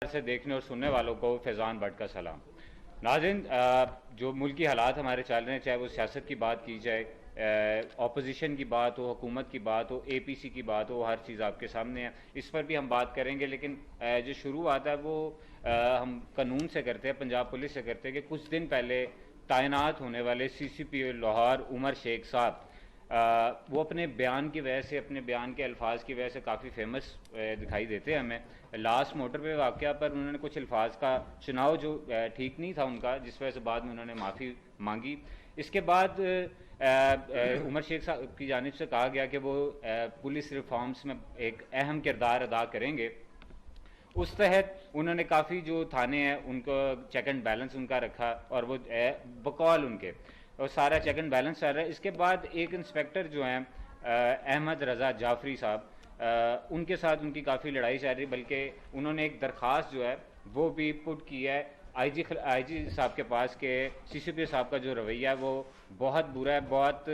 سے دیکھنے اور سننے والوں کو فیضان بٹ کا سلام۔ ناظرین، جو ملکی حالات ہمارے چل رہے ہیں، چاہے وہ سیاست کی بات کی جائے، اپوزیشن کی بات ہو، حکومت کی بات ہو، اے پی سی کی بات ہو، ہر چیز آپ کے سامنے ہے، اس پر بھی ہم بات کریں گے۔ لیکن جو شروعات ہے وہ ہم قانون سے کرتے ہیں، پنجاب پولیس سے کرتے ہیں کہ کچھ دن پہلے تعینات ہونے والے سی سی پی او لاہور عمر شیخ صاحب، وہ اپنے بیان کی وجہ سے، اپنے بیان کے الفاظ کی وجہ سے کافی فیمس دکھائی دیتے ہیں ہمیں۔ لاسٹ موٹر وے واقعہ پر انہوں نے کچھ الفاظ کا چناؤ جو ٹھیک نہیں تھا ان کا، جس وجہ سے بعد میں انہوں نے معافی مانگی۔ اس کے بعد عمر شیخ صاحب کی جانب سے کہا گیا کہ وہ پولیس ریفارمز میں ایک اہم کردار ادا کریں گے۔ اس تحت انہوں نے کافی جو تھانے ہیں ان کو چیک اینڈ بیلنس ان کا رکھا، اور وہ بقول ان کے اور سارا چیک اینڈ بیلنس چل رہا ہے۔ اس کے بعد ایک انسپیکٹر جو ہیں احمد رضا جعفری صاحب، ان کے ساتھ ان کی کافی لڑائی چل رہی، بلکہ انہوں نے ایک درخواست جو ہے وہ بھی پٹ کی ہے آئی جی صاحب کے پاس کہ سی سی پی صاحب کا جو رویہ ہے وہ بہت برا ہے، بہت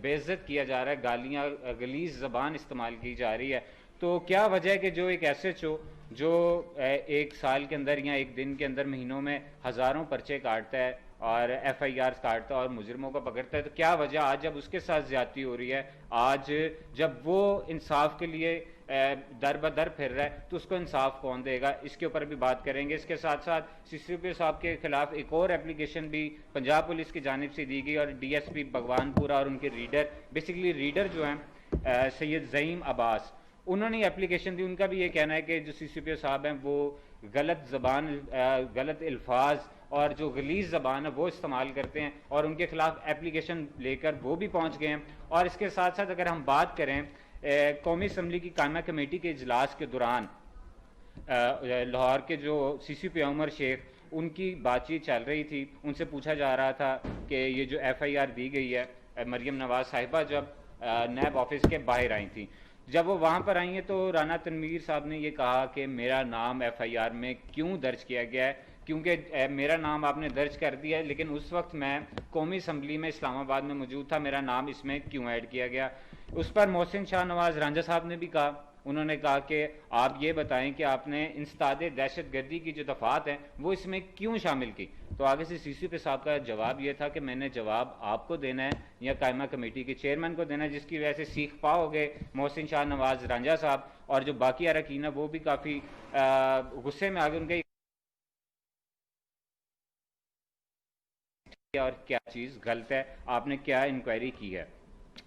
بے عزت کیا جا رہا ہے، گالیاں غلیظ زبان استعمال کی جا رہی ہے۔ تو کیا وجہ ہے کہ جو ایک ایس ایچ او جو ایک سال کے اندر یا ایک دن کے اندر مہینوں میں ہزاروں پرچے کاٹتا ہے اور ایف آئی آر کاٹتا ہے اور مجرموں کو پکڑتا ہے، تو کیا وجہ آج جب اس کے ساتھ زیادتی ہو رہی ہے، آج جب وہ انصاف کے لیے در بدر پھر رہا ہے، تو اس کو انصاف کون دے گا؟ اس کے اوپر بھی بات کریں گے۔ اس کے ساتھ ساتھ سی سی پی صاحب کے خلاف ایک اور اپلیکیشن بھی پنجاب پولیس کی جانب سے دی گئی، اور ڈی ایس پی بھگوان پورا اور ان کے بیسیکلی ریڈر جو ہیں سید زعیم عباس، انہوں نے اپلیکیشن دی۔ ان کا بھی یہ کہنا ہے کہ جو سی سی پی صاحب ہیں وہ غلط زبان، غلط الفاظ اور جو غلیظ زبان ہے وہ استعمال کرتے ہیں، اور ان کے خلاف اپلیکیشن لے کر وہ بھی پہنچ گئے ہیں۔ اور اس کے ساتھ ساتھ اگر ہم بات کریں قومی اسمبلی کی قائمہ کمیٹی کے اجلاس کے دوران لاہور کے جو سی سی پی عمر شیخ، ان کی بات چیت چل رہی تھی، ان سے پوچھا جا رہا تھا کہ یہ جو ایف آئی آر دی گئی ہے، مریم نواز صاحبہ جب نیب آفس کے باہر آئی تھیں، جب وہ وہاں پر آئی ہیں تو رانا تنویر صاحب نے یہ کہا کہ میرا نام ایف آئی آر میں کیوں درج کیا گیا ہے، کیونکہ میرا نام آپ نے درج کر دیا ہے، لیکن اس وقت میں قومی اسمبلی میں اسلام آباد میں موجود تھا، میرا نام اس میں کیوں ایڈ کیا گیا؟ اس پر محسن شاہ نواز رانجھا صاحب نے بھی کہا، انہوں نے کہا کہ آپ یہ بتائیں کہ آپ نے انسداد دہشت گردی کی جو دفعات ہیں وہ اس میں کیوں شامل کی؟ تو آگے سے سی سی پی صاحب کا جواب یہ تھا کہ میں نے جواب آپ کو دینا ہے یا قائمہ کمیٹی کے چیئرمین کو دینا ہے، جس کی وجہ سے سیخ پا ہو گئے محسن شاہ نواز رانجھا صاحب، اور جو باقی اراکین ہیں وہ بھی کافی غصے میں آ گئے، ان کے اور کیا چیز غلط ہے، آپ نے کیا انکوائری کی ہے؟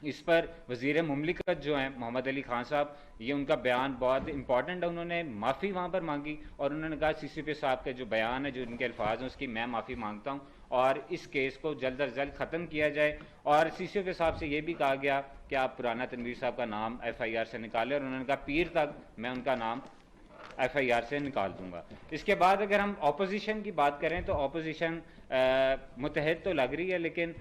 اس پر وزیر مملکت جو ہیں محمد علی خان صاحب، یہ ان کا بیان بہت امپورٹنٹ ہے، انہوں نے معافی وہاں پر مانگی، اور انہوں نے کہا سی سی پی صاحب کا جو بیان ہے، جو ان کے الفاظ ہیں، اس کی میں معافی مانگتا ہوں، اور اس کیس کو جلد از جلد ختم کیا جائے۔ اور سی سی پی صاحب سے یہ بھی کہا گیا کہ آپ رانا تنویر صاحب کا نام ایف آئی آر سے نکالیں، اور انہوں نے کہا پیر تک میں ان کا نام ایف آئی آر سے نکال دوں گا۔ اس کے بعد اگر ہم اپوزیشن کی بات کریں تو اپوزیشن متحد تو لگ رہی ہے، لیکن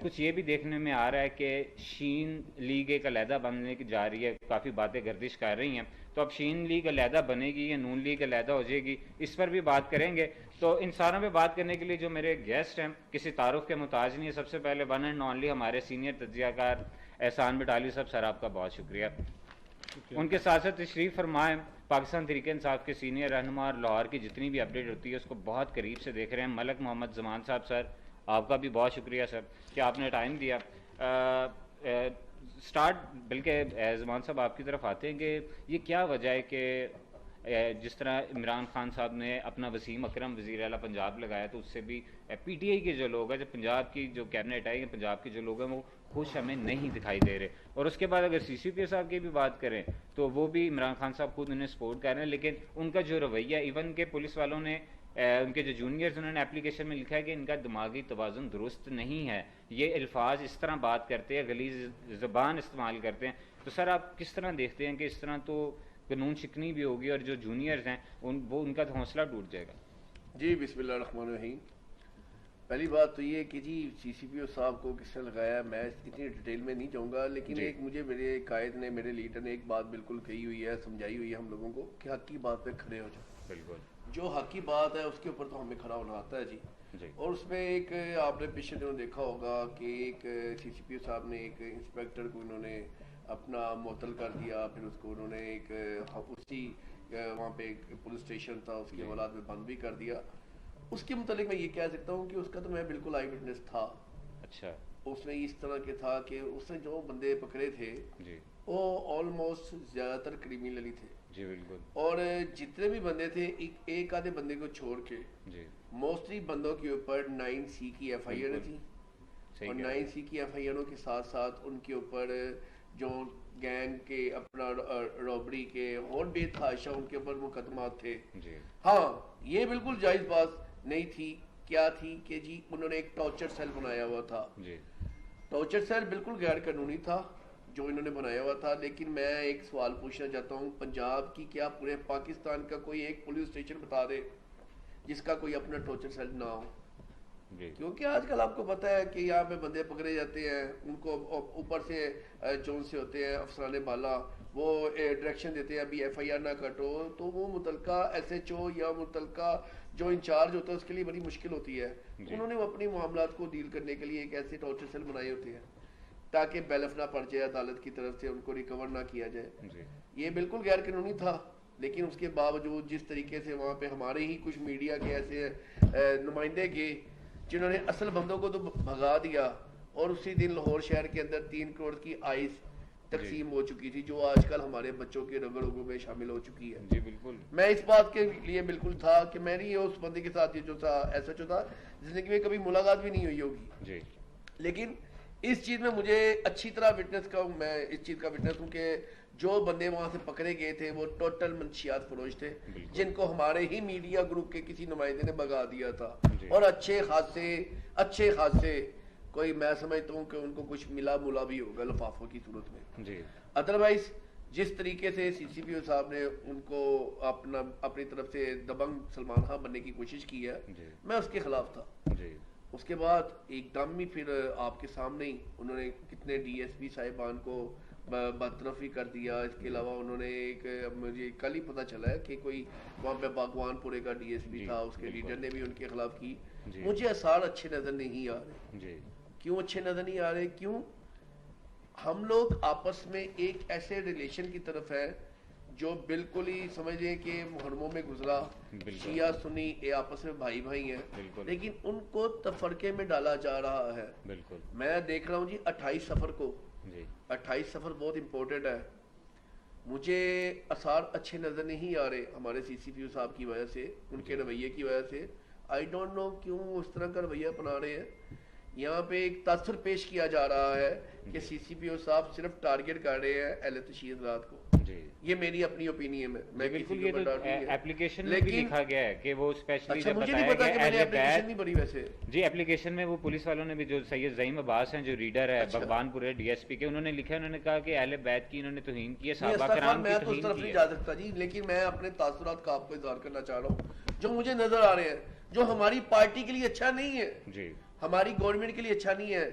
کچھ یہ بھی دیکھنے میں آ رہا ہے کہ شین لیگ ایک علیحدہ بننے کی جا رہی ہے، کافی باتیں گردش کر رہی ہیں، تو اب شین لیگ علیحدہ بنے گی یا نون لیگ علیحدہ ہو جائے گی، اس پر بھی بات کریں گے۔ تو ان ساروں پہ بات کرنے کے لیے جو میرے گیسٹ ہیں کسی تعارف کے محتاج نہیں ہے، سب سے پہلے ون اینڈ اونلی ہمارے سینئر تجزیہ کار احسان بٹالی صاحب، سر آپ کا بہت شکریہ۔ ان کے ساتھ ساتھ تشریف فرمائیں پاکستان تحریک انصاف کے سینئر رہنما، اور لاہور کی جتنی بھی اپڈیٹ ہوتی ہے اس کو بہت قریب سے دیکھ رہے ہیں، ملک محمد زمان صاحب، سر آپ کا بھی بہت شکریہ سر کہ آپ نے ٹائم دیا۔ سٹارٹ بلکہ زمان صاحب آپ کی طرف آتے ہیں کہ یہ کیا وجہ ہے کہ جس طرح عمران خان صاحب نے اپنا وسیم اکرم وزیر اعلیٰ پنجاب لگایا، تو اس سے بھی پی ٹی آئی کے جو لوگ ہیں، جو پنجاب کی جو کیبنٹ ہے یا پنجاب کے جو لوگ ہیں، وہ خوش ہمیں نہیں دکھائی دے رہے۔ اور اس کے بعد اگر سی سی پی صاحب کی بھی بات کریں تو وہ بھی عمران خان صاحب خود انہیں سپورٹ کر رہے ہیں، لیکن ان کا جو رویہ، ایون کہ پولیس والوں نے ان کے جو جونیئرز، انہوں نے اپلیکیشن میں لکھا ہے کہ ان کا دماغی توازن درست نہیں ہے، یہ الفاظ اس طرح بات کرتے ہیں، غلیظ زبان استعمال کرتے ہیں۔ تو سر آپ کس طرح دیکھتے ہیں کہ اس طرح تو قانون شکنی بھی ہوگی، اور جو جونیئرز ہیں ان کا تو حوصلہ ٹوٹ جائے گا؟ جی بسم اللہ الرحمن الرحیم۔ پہلی بات تو یہ ہے کہ جی سی سی پی او صاحب کو کس نے لگایا، میں اتنی ڈیٹیل میں نہیں جاؤں گا، لیکن ایک مجھے میرے قائد نے، میرے لیڈر نے ایک بات بالکل کہی ہوئی ہے، سمجھائی ہوئی ہے ہم لوگوں کو کہ حق کی بات پہ کھڑے ہو جاؤ۔ بالکل جو حق کی بات ہے اس کے اوپر تو ہمیں کھڑا ہونا آتا ہے جی۔ اور اس میں ایک آپ نے پچھلے دنوں دیکھا ہوگا کہ ایک سی سی پی او صاحب نے ایک انسپیکٹر کو انہوں نے اپنا معطل کر دیا، پھر اس کو انہوں نے ایک اسی وہاں پہ ایک پولیس اسٹیشن تھا، اس کے حوالات میں بند بھی کر دیا. اس کے متعلق میں یہ کہہ سکتا ہوں کہ اس کا تو میں بالکل آئی وٹنس تھا. اچھا. اس میں اس طرح کے تھا کہ اس نے جو بندے پکڑے تھے وہ آلموسٹ زیادہ تر کریمنل ہی تھے. جی بالکل. اور جتنے بھی بندے تھے ایک آدھے بندے کو چھوڑ کے موسٹلی بندوں کے اوپر 9C کی ایف آئی آر تھی. اور 9C کی ایف آئی آروں کے ساتھ ساتھ ان کے اوپر جو گینگ کے اپنا رابری کے اور بے تحاشا ان کے اوپر مقدمات تھے. ہاں یہ بالکل جائز بات نہیں تھی. کیا تھی کہ جی انہوں نے ایک ٹارچر سیل بنایا ہوا تھا. ٹارچر سیل بالکل غیر قانونی تھا جو انہوں نے بنایا ہوا تھا. لیکن میں ایک سوال پوچھنا چاہتا ہوں، پنجاب کی کیا پورے پاکستان کا کوئی ایک پولیس اسٹیشن بتا دے جس کا کوئی اپنا ٹارچر سیل نہ ہو؟ کیونکہ آج کل آپ کو پتہ ہے کہ یہاں پہ بندے پکڑے جاتے ہیں، ان کو اوپر سے جون سے ہوتے ہیں افسران بالا، وہ ڈائریکشن دیتے ہیں ابھی ایف آئی آر نہ کٹو، تو وہ متعلقہ ایس ایچ او یا متعلقہ جو انچارج ہوتا ہے اس کے لیے بڑی مشکل ہوتی ہے. انہوں نے اپنی معاملات کو ڈیل کرنے کے لیے ایک ایسے ٹارچر سیل بنائے ہوتے ہیں تاکہ بیلف نہ پڑ جائے عدالت کی طرف سے، ان کو ریکور نہ کیا جائے. یہ بالکل غیر قانونی تھا. لیکن اس کے باوجود جس طریقے سے وہاں پہ ہمارے ہی کچھ میڈیا کے ایسے نمائندے گئے جنہوں نے اصل بندوں کو تو بھگا دیا، اور اسی دن لاہور شہر کے اندر 3 کروڑ کی آئس تقسیم ہو چکی تھی جو آج کل ہمارے بچوں کے رگوں رگوں میں شامل ہو چکی ہے. جی بالکل. میں اس بات کے لیے بالکل تھا کہ میری اس بندے کے ساتھ جو تھا ایسا جو تھا زندگی میں کبھی ملاقات بھی نہیں ہوئی ہوگی. لیکن اس چیز میں مجھے اچھی طرح وٹنس کا ہوں، میں اس چیز کا وٹنس ہوں کہ جو بندے وہاں سے پکڑے گئے تھے وہ ٹوٹل منشیات فروش تھے جن کو ہمارے ہی میڈیا گروپ کے کسی نمائندے نے بھگا دیا تھا. اور اچھے خاصے کوئی میں سمجھتا ہوں کہ ان کو کچھ ملا ملا بھی ہوگا لفافوں کی صورت میں. ادروائز جس طریقے سے سی سی پی او صاحب نے ان کو اپنی طرف سے دبنگ سلمان خان بننے کی کوشش کی ہے، میں اس کے خلاف تھا. اس کے بعد ایک دم ہی پھر آپ کے سامنے ہی انہوں نے کتنے ڈی ایس پی صاحبان کو برطرف ہی کر دیا. اس کے علاوہ انہوں نے ایک مجھے کل ہی پتہ چلا ہے کہ کوئی وہاں پہ باغوان پورے کا ڈی ایس پی تھا، اس کے لیڈر نے بھی ان کے خلاف کی. مجھے آثار اچھے نظر نہیں آ رہے. کیوں اچھے نظر نہیں آ رہے؟ کیوں ہم لوگ آپس میں ایک ایسے ریلیشن کی طرف ہے جو بالکل ہی سمجھیں کہ محرموں میں گزرا، شیعہ سنی آپس میں بھائی بھائی ہیں، لیکن ان کو تفرقے میں ڈالا جا رہا ہے. میں دیکھ رہا ہوں جی 28 سفر کو، 28 سفر بہت امپورٹنٹ ہے. مجھے آثار اچھے نظر نہیں آ رہے ہمارے سی سی پی او صاحب کی وجہ سے، ان کے رویے کی وجہ سے. آئی ڈونٹ نو کیوں اس طرح کا رویہ اپنا رہے ہیں. یہاں پہ ایک تاثر پیش کیا جا رہا ہے کہ سی سی پی او صاحب صرف ٹارگٹ کر رہے ہیں اہل تشیع حضرات کو. یہ میری اپنی اوپینین ہے. میں بالکل یہ تو اپلیکیشن میں بھی لکھا گیا ہے کہ وہ اسپیشلی اچھا مجھے نہیں پتا کہ میں نے اپلیکیشن نہیں پڑھی ویسے. جی اپلیکیشن میں وہ پولیس والوں نے بھی، جو سید زعیم عباس ہیں جو ریڈر ہے بغبان پورے ڈی ایس پی کے، انہوں نے لکھا، انہوں نے کہا کہ اہل بیت کی انہوں نے توہین کی ہے، صحابہ کرام کی توہین کی ہے. میں تو اس طرف نہیں جا سکتا جی، لیکن میں اپنے تاثرات کا آپ کو اظہار کرنا چاہ رہا ہوں جو مجھے نظر آ رہے ہیں، جو ہماری پارٹی کے لیے اچھا نہیں ہے، ہماری گورنمنٹ کے لیے اچھا نہیں ہے.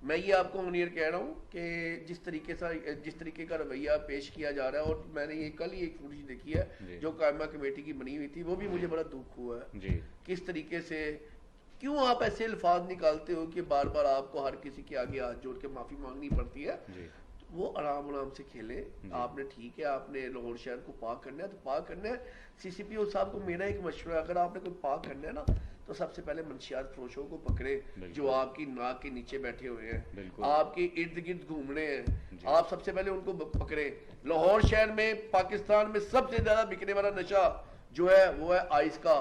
میں یہ آپ کو منیر کہہ رہا ہوں کہ جس طریقے کا رویہ پیش کیا جا رہا ہے، اور میں نے یہ کل ہی ایک فوٹیج دیکھی ہے جو قائمہ کمیٹی کی بنی ہوئی تھی، وہ بھی مجھے بڑا دکھ ہوا ہے. کس طریقے سے کیوں آپ ایسے الفاظ نکالتے ہو کہ بار بار آپ کو ہر کسی کے آگے ہاتھ جوڑ کے معافی مانگنی پڑتی ہے. وہ آرام سے کھیلے. آپ نے ٹھیک ہے آپ نے لاہور شہر کو پاک کرنا ہے تو پاک کرنا ہے. سی سی پی او صاحب کو میرا ایک مشورہ ہے، اگر آپ نے کوئی پاک کرنا ہے نا تو سب سے پہلے منشیات فروشوں کو پکڑے جو آپ کی ناک کے نیچے بیٹھے ہوئے ہیں، آپ کے ارد گرد گھومنے ہیں. آپ سب سے پہلے ان کو پکڑے. لاہور شہر میں پاکستان میں سب سے زیادہ بکنے والا نشہ جو ہے وہ ہے آئس کا،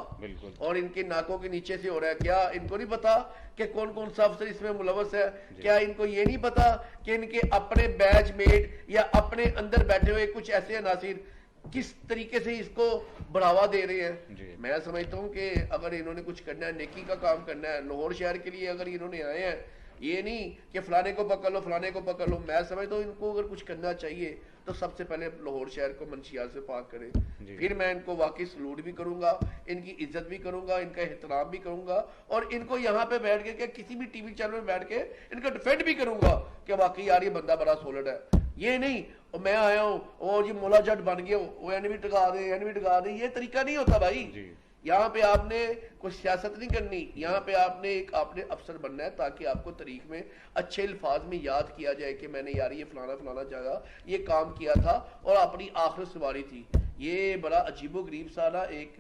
اور ان کے ناکوں کے نیچے سے ہو رہا ہے. کیا ان کو نہیں پتا کہ کون کون سا افسر اس میں ملوث ہے؟ کیا ان کو یہ نہیں پتا کہ ان کے اپنے بیچ میٹ یا اپنے اندر بیٹھے ہوئے کچھ ایسے عناصر کس طریقے سے اس کو بڑھاوا دے رہے ہیں؟ میں سمجھتا ہوں کہ اگر انہوں نے کچھ کرنا ہے، نیکی کا کام کرنا ہے لاہور شہر کے لیے، اگر انہوں نے آئے ہیں، یہ نہیں کہ فلانے کو پکڑ لو فلانے کو پکڑ لو. میں سمجھتا ہوں ان کو اگر کچھ کرنا چاہیے تو سب سے پہلے لاہور شہر کو منشیات سے پاک کرے. پھر میں ان کو واقعی سلوٹ بھی کروں گا، ان کی عزت بھی کروں گا، ان کا احترام بھی کروں گا، اور ان کو یہاں پہ بیٹھ کے کسی بھی ٹی وی چینل میں بیٹھ کے ان کا ڈیفینڈ بھی کروں گا کہ واقعی یار یہ بندہ بڑا سولڈ ہے. یہ نہیں میں آیا ہوں اور یہ مولا جٹ بن گیا ہوں، وہ اینوی ٹکا دے، یہ طریقہ نہیں ہوتا بھائی. یہاں پہ آپ نے کوئی سیاست نہیں کرنی، یہاں پہ آپ نے افسر بننا ہے تاکہ آپ کو تاریخ میں اچھے الفاظ میں یاد کیا جائے کہ میں نے یار یہ فلانا جگہ یہ کام کیا تھا اور اپنی آخرت سواری تھی. یہ بڑا عجیب و غریب سا نا ایک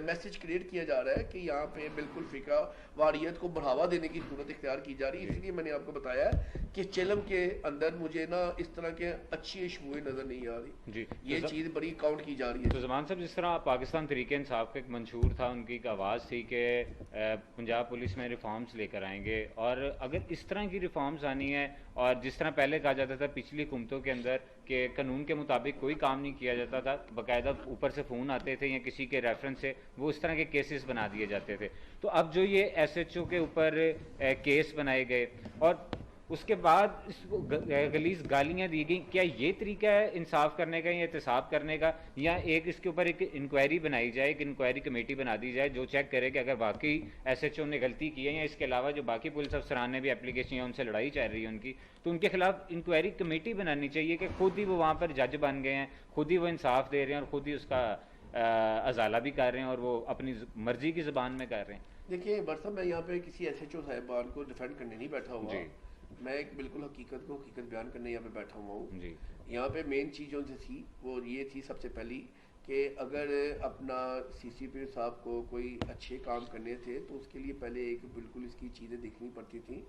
میسج کریٹ کیا جا رہا ہے کہ یہاں پہ بالکل فقہ واریت کو بڑھاوا دینے کی صورت اختیار کی جا رہی ہے. اس لیے میں نے آپ کو بتایا ہے کہ چلم کے اندر مجھے نا اس طرح کے اچھی اشوئیں نظر نہیں آ رہی. جی یہ چیز بڑی کاؤنٹ کی جا رہی ہے. تو زمان صاحب جس طرح پاکستان تحریک انصاف کا ایک منشور تھا، ان کی ایک آواز تھی کہ پنجاب پولیس میں ریفارمز لے کر آئیں گے، اور اگر اس طرح کی ریفارمز آنی ہے، اور جس طرح پہلے کہا جاتا تھا پچھلی حکومتوں کے اندر کہ قانون کے مطابق کوئی کام نہیں کیا جاتا تھا، باقاعدہ اوپر سے فون آتے تھے یا کسی کے ریفرنس سے وہ اس طرح کے کیسز بنا دیے جاتے تھے، تو اب جو یہ ایس ایچ او کے اوپر کیس بنائے گئے اور اس کے بعد اس کو غلیظ گالیاں دی گئیں، کیا یہ طریقہ ہے انصاف کرنے کا یا احتساب کرنے کا، یا ایک اس کے اوپر ایک انکوائری بنائی جائے، ایک انکوائری کمیٹی بنا دی جائے جو چیک کرے کہ اگر واقعی ایس ایچ او نے غلطی کی ہے، یا اس کے علاوہ جو باقی پولیس افسران نے بھی اپلیکیشن یا ان سے لڑائی چل رہی ہے ان کی، تو ان کے خلاف انکوائری کمیٹی بنانی چاہیے کہ خود ہی وہ وہاں پر جج بن گئے ہیں، خود ہی وہ انصاف دے رہے ہیں اور خود ہی اس کا ازالہ بھی کر رہے ہیں اور وہ اپنی مرضی کی زبان میں کر رہے ہیں. دیکھیں بٹ صاحب، میں یہاں پہ کسی ایس ایچ او صاحبان کو ڈیفینڈ کرنے نہیں بیٹھا ہوا. میں ایک بالکل حقیقت بیان کرنے یہاں پہ بیٹھا ہوا ہوں. یہاں پہ مین چیز جو تھی وہ یہ تھی سب سے پہلی کہ اگر اپنا سی سی پی صاحب کو کوئی اچھے کام کرنے تھے تو اس کے لیے پہلے ایک بالکل اس کی چیزیں دیکھنی پڑتی تھیں.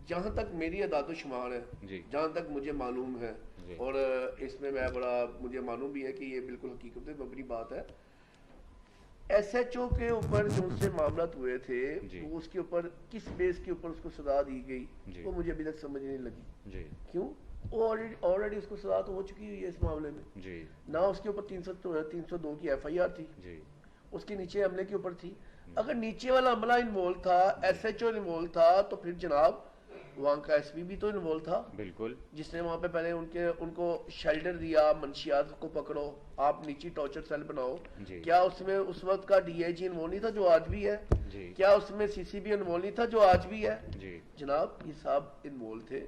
جہاں تک میری اعداد و شمار ہے، جہاں تک مجھے معلوم ہے، اور اس میں بڑا مجھے معلوم بھی ہے کہ یہ بالکل حقیقت مبنی بات ہے، ایس ایچ او کے اوپر جو ان سے معاملات ہوئے تھے وہ اس کے اوپر کس بیس کے اوپر اس کو سزا دی گئی وہ مجھے ابھی تک سمجھ نہیں لگی. کیوں؟ آلریڈی اس کو سزا تو ہو چکی ہوئی ہے اس معاملے میں. نہ اس کے اوپر 302 کی ایف آئی آر تھی، اس کے نیچے عملے کے اوپر تھی. اگر نیچے والا عملہ انوالو تھا، ایس ایچ او انوالو تھا، تو پھر جناب وہاں کا ایس پی بھی تو انوالو تھا، بالکل، جس نے وہاں پہ پہلے ان کو شیلٹر دیا، منشیات کو پکڑو، آپ نیچی ٹارچر سیل بناؤ. کیا اس میں اس وقت کا ڈی آئی جی انوالو نہیں تھا جو آج بھی ہے؟ کیا اس میں سی سی بی انوالو نہیں تھا جو آج بھی ہے؟ جناب یہ صاحب انوالو تھے.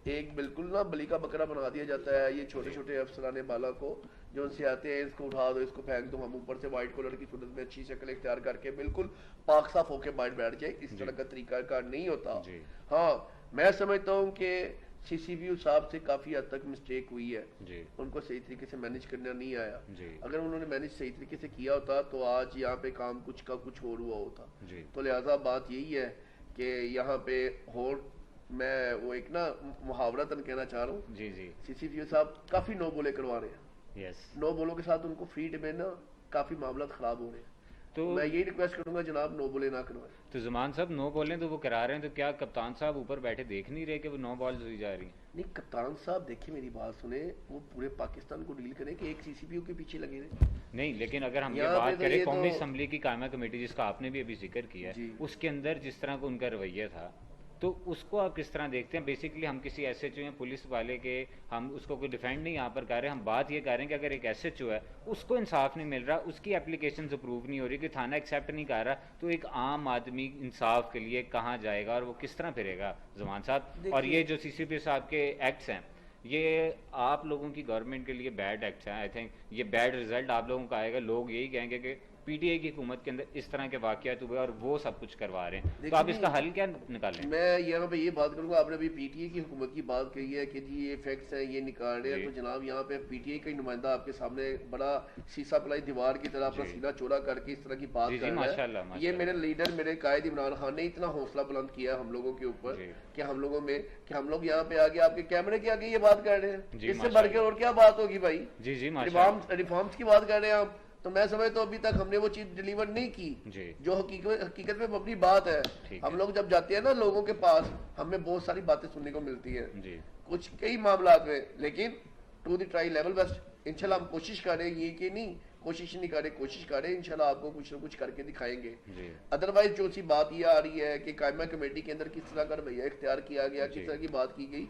ایک بالکل نا بلی کا بکرا بنا دیا جاتا ہے یہ چھوٹے چھوٹے افسران بالا کو، جو ان سے آتے ہیں اس کو اٹھا دو، اس کو پھینک دو، ہم اوپر سے وائٹ کلر کی صورت میں اچھی شکل اختیار کر کے بالکل پاک صاف ہو کے بیٹھ جائے. اس طرح کا طریقہ کار نہیں ہوتا. ہاں میں سمجھتا ہوں کہ سی سی بی او صاحب سے کافی حد تک مسٹیک ہوئی ہے، ان کو صحیح طریقے سے مینج کرنا نہیں آیا. اگر انہوں نے مینج صحیح طریقے سے کیا ہوتا تو آج یہاں پہ کام کچھ کا کچھ اور ہوا ہوتا. تو لہٰذا بات یہی ہے کہ یہاں پہ میں وہ ایک نا محاورتاً کہنا چاہ رہا ہوں، سی سی بی او صاحب کافی نو بولے کروا رہے ہیں. نو بولوں کے ساتھ ان کو فیڈ میں نا کافی معاملات خراب ہو رہے ہیں. تو میں یہی ریکویسٹ کروں گا جناب نو بولے نہ کروائیں. تو زمان صاحب نو بولیں تو وہ کرا رہے ہیں، تو کیا کپتان صاحب اوپر بیٹھے دیکھ نہیں رہے کہ وہ نو بالز ہوئی جا رہی ہیں؟ نہیں، کپتان صاحب دیکھیں میری بات سنیں، وہ پورے پاکستان کو ڈیل کریں کہ ایک سی سی پی او کے پیچھے لگے رہے. نہیں، لیکن اگر ہم یہ بات کریں قومی اسمبلی کی قائمہ کمیٹی جس کا آپ نے بھی ابھی ذکر کیا ہے، اس کے اندر جس طرح کو ان کا رویہ تھا، تو اس کو آپ کس طرح دیکھتے ہیں؟ بیسیکلی ہم کسی ایس ایچ او یا پولیس والے کے ہم اس کو کوئی ڈیفینڈ نہیں یہاں پر کر رہے، ہم بات یہ کر رہے ہیں کہ اگر ایک ایس ایچ او ہے اس کو انصاف نہیں مل رہا، اس کی اپلیکیشنز اپروو نہیں ہو رہی، کہ تھانہ ایکسیپٹ نہیں کر رہا، تو ایک عام آدمی انصاف کے لیے کہاں جائے گا اور وہ کس طرح پھرے گا زمان صاحب؟ اور یہ جو سی سی پی صاحب کے ایکٹس ہیں یہ آپ لوگوں کی گورنمنٹ کے لیے بیڈ ایکٹس ہیں. آئی تھنک یہ بیڈ رزلٹ آپ لوگوں کا آئے گا. لوگ یہی کہیں گے کہ پی ٹی آئی کی حکومت کے اندر اس طرح کے واقعات ہوئے اور وہ سب کچھ کروا رہے ہیں، تو آپ اس کا حل کیا نکالیں؟ میں یہاں پہ یہ بات کروں گا، آپ نے ابھی پی ٹی آئی کی حکومت کی بات کہی ہے کہ جی یہ فیکٹس ہیں یہ نکال رہے ہیں، تو جناب یہاں پہ پی ٹی آئی کا نمائندہ آپ کے سامنے بڑا سیسا پلائی دیوار کی طرح اپنا سینہ چوڑا کر کے اس طرح کی بات کر رہا ہے. یہ میرے لیڈر میرے قائد عمران خان نے اتنا حوصلہ بلند کیا ہم لوگوں کے اوپر کہ ہم لوگ یہاں پہ آگے آپ کے کیمرے کے آگے یہ بات کر رہے ہیں. اس سے بڑھ کے اور کیا بات ہوگی بھائی؟ ریفارمز کی بات کر رہے ہیں آپ، تو میں سمجھتا ہوں ابھی تک ہم نے وہ چیز ڈیلیور نہیں کی جو حقیقت میں اپنی بات ہے. ہم لوگ جب جاتے ہیں نا لوگوں کے پاس، ہمیں بہت ساری باتیں سننے کو ملتی ہیں کچھ کئی معاملات میں، لیکن to the try level best انشاءاللہ ہم کوشش کر رہے ہیں، یہ کہ نہیں کوشش نہیں کر رہے، کوشش کر رہے ہیں انشاءاللہ آپ کو کچھ نہ کچھ کر کے دکھائیں گے. ادروائز جو سی بات یہ آ رہی ہے کہ قائمہ کمیٹی کے اندر کس طرح کا رویہ اختیار کیا گیا، کس طرح کی بات کی گئی،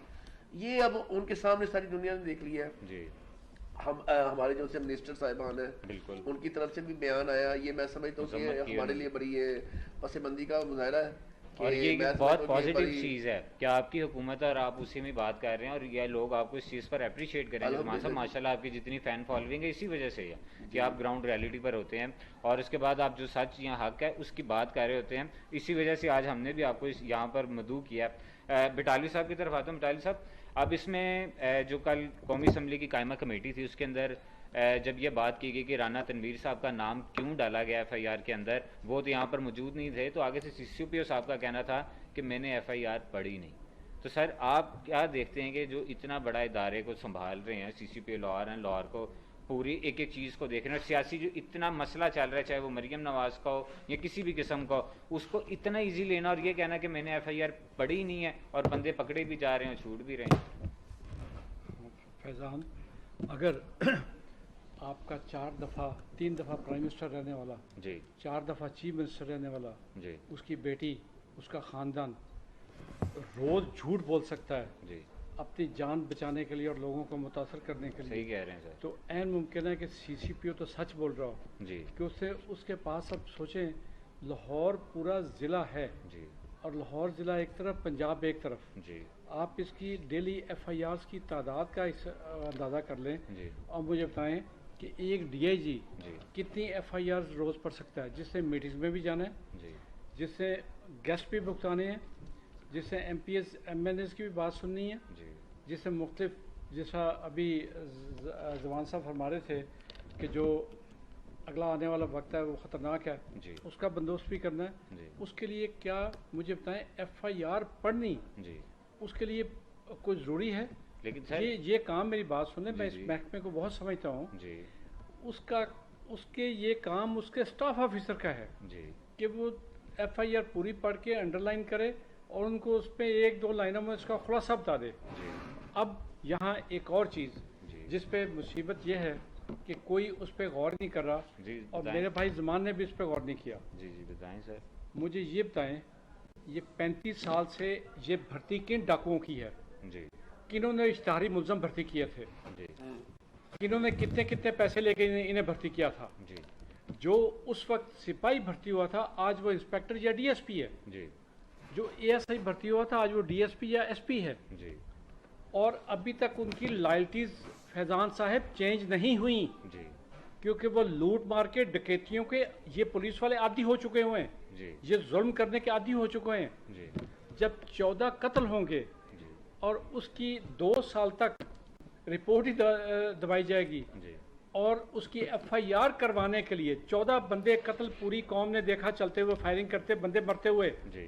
یہ اب ان کے سامنے ساری دنیا نے دیکھ لیا ہے. ہمارے جو سے منسٹر صاحبان ہیں ان کی طرف سے بھی بیان آیا، یہ میں سمجھتا ہوں کہ ہمارے لیے بڑی پسماندگی کا مظاہرہ ہے. اور یہ بہت پازیٹیو چیز ہے کہ آپ کی حکومت اور آپ اسی میں بات کر رہے ہیں، اور یہ لوگ آپ کو اس چیز پر اپریشیٹ کریں گے. زمان صاحب ماشاءاللہ آپ کی جتنی فین فالوئنگ ہے اسی وجہ سے ہے کہ آپ گراؤنڈ ریالٹی پر ہوتے ہیں، اور اس کے بعد آپ جو سچ یا حق ہے اس کی بات کر رہے ہوتے ہیں. اسی وجہ سے آج ہم نے بھی آپ کو یہاں پر مدعو کیا. بٹالوی صاحب کی طرف آتا ہوں. بٹالوی صاحب، اب اس میں جو کل قومی اسمبلی کی قائمہ کمیٹی تھی اس کے اندر جب یہ بات کی گئی کہ رانا تنویر صاحب کا نام کیوں ڈالا گیا ایف آئی آر کے اندر، وہ تو یہاں پر موجود نہیں تھے، تو آگے سے سی سی پی او صاحب کا کہنا تھا کہ میں نے ایف آئی آر پڑھی نہیں. تو سر آپ کیا دیکھتے ہیں کہ جو اتنا بڑا ادارے کو سنبھال رہے ہیں سی سی پی او لاہور ہیں، لاہور کو پوری ایک ایک چیز کو دیکھ رہے ہیں، اور سیاسی جو اتنا مسئلہ چل رہا ہے چاہے وہ مریم نواز کا ہو یا کسی بھی قسم کا ہو، اس کو اتنا ایزی لینا اور یہ کہنا کہ میں نے ایف آئی آر پڑھی نہیں ہے، اور بندے پکڑے بھی جا رہے ہیں اور چھوٹ بھی رہے ہیں. فیضان، اگر آپ کا 3 دفعہ پرائم منسٹر رہنے والا، جی 4 دفعہ چیف منسٹر رہنے والا، جی اس کی بیٹی، اس کا خاندان روز جھوٹ بول سکتا ہے جی اپنی جان بچانے کے لیے اور لوگوں کو متاثر کرنے کے لیے، صحیح کہہ رہے ہیں سر. تو عین ممکن ہے کہ سی سی پی او تو سچ بول رہا ہو، جی کہ اس کے پاس اب سوچیں لاہور پورا ضلع ہے، جی اور لاہور ضلع ایک طرف، پنجاب ایک طرف. جی آپ اس کی ڈیلی ایف آئی آرز کی تعداد کا اندازہ کر لیں جی اور مجھے بتائیں کہ ایک ڈی آئی جی جی کتنی ایف آئی آرز روز پڑھ سکتا ہے، جس سے میٹنگز میں بھی جانا ہے، جی جس سے گیسٹ بھی بھگتانے ہیں، جس سے M P S M N S کی بھی بات سننی ہے، جی جس سے مختلف، جیسا ابھی زمان صاحب فرما رہے تھے کہ جو اگلا آنے والا وقت ہے وہ خطرناک ہے، جی اس کا بندوبست بھی کرنا ہے. جی اس کے لیے کیا مجھے بتائیں ایف آئی آر پڑھنی جی اس کے لیے کوئی ضروری ہے؟ لیکن سر یہ کام، میری بات سنیں، میں اس جی محکمے کو بہت سمجھتا ہوں، جی اس کے یہ کام اس کے اسٹاف آفیسر کا ہے جی کہ وہ ایف آئی آر پوری پڑھ کے انڈر لائن کرے اور ان کو اس پہ 1-2 لائنوں میں اس کا خلاصہ بتا دے. جی اب یہاں ایک اور چیز جی جس پہ مصیبت یہ ہے کہ کوئی اس پہ غور نہیں کر رہا، جی اور بتائیں. میرے بھائی زمان نے بھی اس پہ غور نہیں کیا. جی جی بتائیں سر. مجھے یہ بتائیں، یہ 35 سال سے یہ بھرتی کن ڈاکوؤں کی ہے؟ جی کنہوں نے اشتہاری ملزم بھرتی کیے تھے؟ جی کنہوں نے کتنے کتنے پیسے لے کے انہیں بھرتی کیا تھا؟ جی جو اس وقت سپاہی بھرتی ہوا تھا آج وہ انسپیکٹر یا ڈی ایس پی ہے. جی جو اے ایس آئی بھرتی ہوا تھا آج وہ ڈی ایس پی یا ایس پی ہے. جی اور ابھی تک ان کی لائلٹیز فیضان صاحب چینج نہیں ہوئیں، جی کیونکہ وہ لوٹ مار کے ڈکیتیوں کے یہ پولیس والے عادی ہو چکے ہوئے ہیں، جی یہ ظلم کرنے کے عادی ہو چکے ہیں. جی جب 14 قتل ہوں گے جی اور اس کی 2 سال تک رپورٹ ہی دبائی جائے گی، جی اور اس کی ایف آئی آر کروانے کے لیے 14 بندے قتل پوری قوم نے دیکھا چلتے ہوئے، فائرنگ کرتے بندے مرتے ہوئے، جی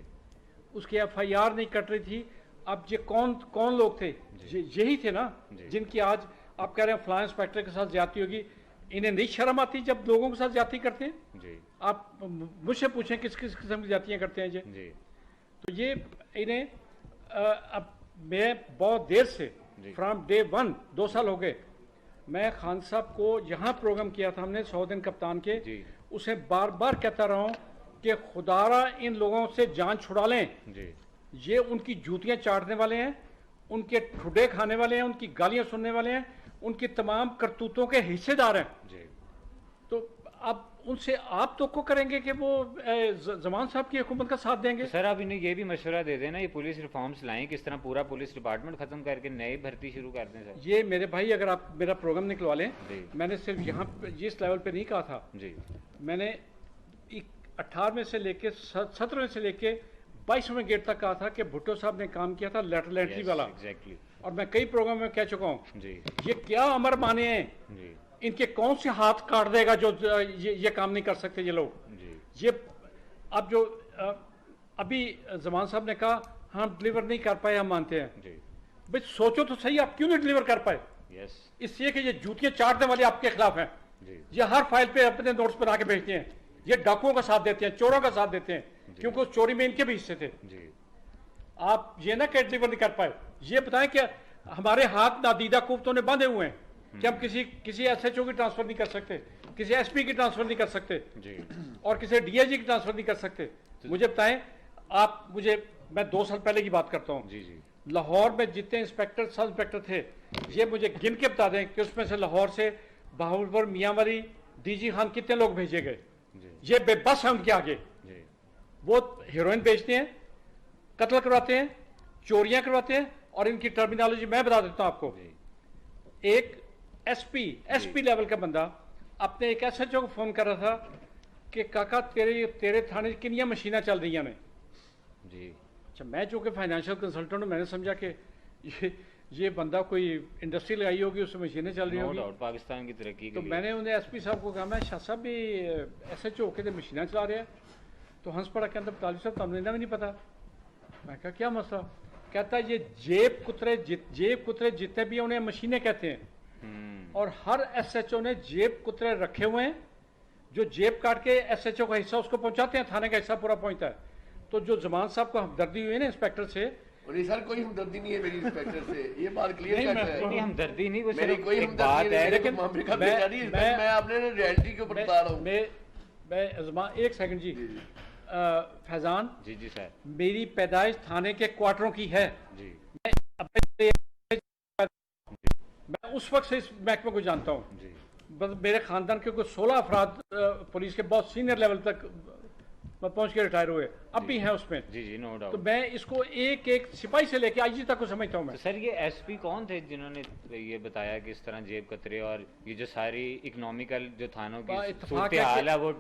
اس کی ایف آئی آر نہیں کٹ رہی تھی. اب یہ کون لوگ تھے؟ یہی تھے نا جی. جن کی آج آپ کہہ رہے ہیں فلاں انسپیکٹر کے ساتھ زیادتی ہوگی. انہیں نہیں شرم آتی جب لوگوں کے ساتھ زیادتی کرتے ہیں؟ جی آپ مجھ سے پوچھیں کس کس قسم کی زیادتیاں کرتے ہیں یہ. جی تو یہ انہیں اب میں بہت دیر سے جی. فرام ڈے 1 2 سال ہو گئے، میں خان صاحب کو یہاں پروگرام کیا تھا ہم نے 100 دن کپتان کے، جی اسے بار بار کہتا رہا ہوں کہ خدا را ان لوگوں سے جان چھڑا لیں. جی یہ ان کی جوتیاں چاٹنے والے ہیں، ان کے ٹھڈے کھانے والے ہیں، ان کی گالیاں سننے والے ہیں، ان کی تمام کرتوتوں کے حصے دار ہیں. جی تو اب ان سے آپ توقع کریں گے کہ وہ زمان صاحب کی حکومت کا ساتھ دیں گے؟ سر آپ انہیں یہ بھی مشورہ دے دیں نا، یہ پولیس ریفارمز لائیں، کس طرح پورا پولیس ڈپارٹمنٹ ختم کر کے نئی بھرتی شروع کر دیں سر. یہ میرے بھائی اگر آپ میرا پروگرام نکلوا لیں، جی میں نے صرف یہاں اس لیول پہ نہیں کہا تھا، جی میں نے 18ویں سے لے کے 17ویں سے لے کے 22ویں گیٹ تک کہا تھا کہ بھٹو صاحب نے کام کیا تھا لیٹرل انٹری والا، ایگزیکٹلی. اور میں کئی پروگرام میں کہہ چکا ہوں جی یہ کیا امر مانے ہیں، جی ان کے کون سے ہاتھ کاٹ دے گا جو یہ کام نہیں کر سکتے یہ لوگ. جی یہ اب جو ابھی زمان صاحب نے کہا ہم ڈلیور نہیں کر پائے، ہم مانتے ہیں. جی بھائی سوچو تو صحیح، آپ کیوں نہیں ڈلیور کر پائے؟ یس. اس لیے کہ یہ جوتیاں چاٹنے والے آپ کے خلاف ہیں. جی یہ ہر فائل پہ اپنے نوٹس بنا کے بھیجتے ہیں، یہ ڈاکوؤں کا ساتھ دیتے ہیں، چوروں کا ساتھ دیتے ہیں، کیونکہ اس چوری میں ان کے بھی حصے تھے. جی آپ یہ نہ کہ ڈلیور نہیں کر پائے، یہ بتائیں کہ ہمارے ہاتھ نادیدہ کوفتوں نے باندھے ہوئے ہیں کہ ہم کسی ایس ایچ او کی ٹرانسفر نہیں کر سکتے، کسی ایس پی کی ٹرانسفر نہیں کر سکتے، جی اور کسی ڈی آئی جی کی ٹرانسفر نہیں کر سکتے. مجھے بتائیں آپ، میں 2 سال پہلے کی بات کرتا ہوں، جی جی لاہور میں جتنے انسپیکٹر سب انسپیکٹر تھے یہ مجھے گن کے بتا دیں کہ اس میں سے لاہور سے بہاولپور، میاں والی، ڈی جی خان کتنے لوگ بھیجے گئے. جی یہ بے بس ہیں ان کے آگے. جی وہ ہیروئن بیچتے ہیں، قتل کرواتے ہیں، چوریاں کرواتے ہیں، اور ان کی ٹرمینالوجی میں بتا دیتا ہوں آپ کو. جی ایک ایس پی لیول کا بندہ اپنے ایک ایس ایچ او کو فون کر رہا تھا کہ کاکا تیرے تھانے کنیاں مشینیں چل رہی ہیں. میں جی اچھا، میں چونکہ فائنینشیل کنسلٹنٹ ہوں، میں نے سمجھا کہ یہ یہ بندہ کوئی انڈسٹری لگائی ہوگی, اس میں مشینیں چل رہی نو ہوگی. ڈاؤٹ پاکستان کی ترقی تو کے میں لیے. نے انہیں ایس پی صاحب کو کہا میں شاہ صاحب بھی ایس ایچ او کے تو مشینیں چلا رہے ہیں. تو ہنس پڑا, کہتا طالب صاحب تمہیں بھی نہیں پتا. میں کہا کیا مسئلہ؟ کہتا یہ جیب کترے جتنے بھی انہیں مشینیں کہتے ہیں, اور ہر ایس ایچ او نے جیب کترے رکھے ہوئے ہیں جو جیب کاٹ کے ایس ایچ او کا حصہ اس کو پہنچاتے ہیں, تھانے کا حصہ پورا پہنچتا ہے. تو جو زمان صاحب کو ہمدردی ہوئی ہے نا انسپیکٹر سے, اور یہ سر کوئی ہمدردی نہیں ہے میری انسپیکٹر سے, یہ بات کلیئر نہیں، کرتا ہے. نہیں ہمدردی نہیں, وہ میری صرف کوئی ایک ہمدردی بات نہیں ہے. ہے, لیکن معاملے کا بیچاری ہے, میں آپ نے ریئلٹی کے اوپر بتا رہا ہوں. میں ازمان ایک سیکنڈ جی, فیضان جی جی سر. میری پیدائش تھانے کے کوارٹروں کی ہے. جی میں اس وقت سے اس محکمے کو جانتا ہوں. جی بس میرے خاندان کے کوئی 16 افراد پولیس کے بہت سینئر لیول تک میں پہنچ کے ریٹائر ہوئے, اب بھی ہیں اس میں. جی جی نو تو ڈاؤٹ. میں اس کو ایک ایک سپاہی سے لے کے آئی جی تک کو سمجھتا ہوں میں. تو سر یہ ایس پی کون تھے جنہوں نے یہ بتایا کہ اس طرح جیب کترے اور یہ جو ساری اکنامیکل جو تھانوں کی اتفاق ہے صورتحال ہے وہ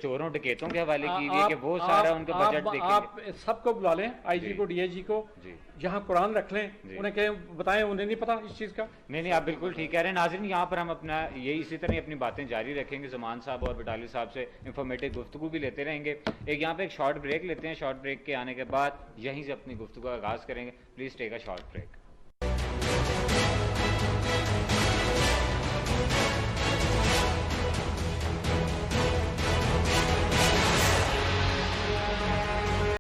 چوروں ڈکیتوں کے حوالے کی ہوئی ہے کہ وہ سارا ان کا بجٹ دیکھیں گے؟ آپ سب کو بلا لیں, آئی جی کو, ڈی آئی جی کو, جی یہاں قرآن رکھ لیں, جی. انہیں کہیں بتائیں, انہیں نہیں پتا اس چیز کا. نہیں آپ بالکل ٹھیک کہہ رہے ہیں. ناظرین یہاں پر ہم اپنا یہ اسی طرح اپنی باتیں جاری رکھیں گے, زمان صاحب اور بٹالی صاحب سے انفارمیٹیو گفتگو بھی لیتے رہیں گے. یہاں پہ ایک شارٹ بریک لیتے ہیں, شارٹ بریک کے آنے کے بعد یہیں سے اپنی گفتگو کا آغاز کریں گے. Please take a short break.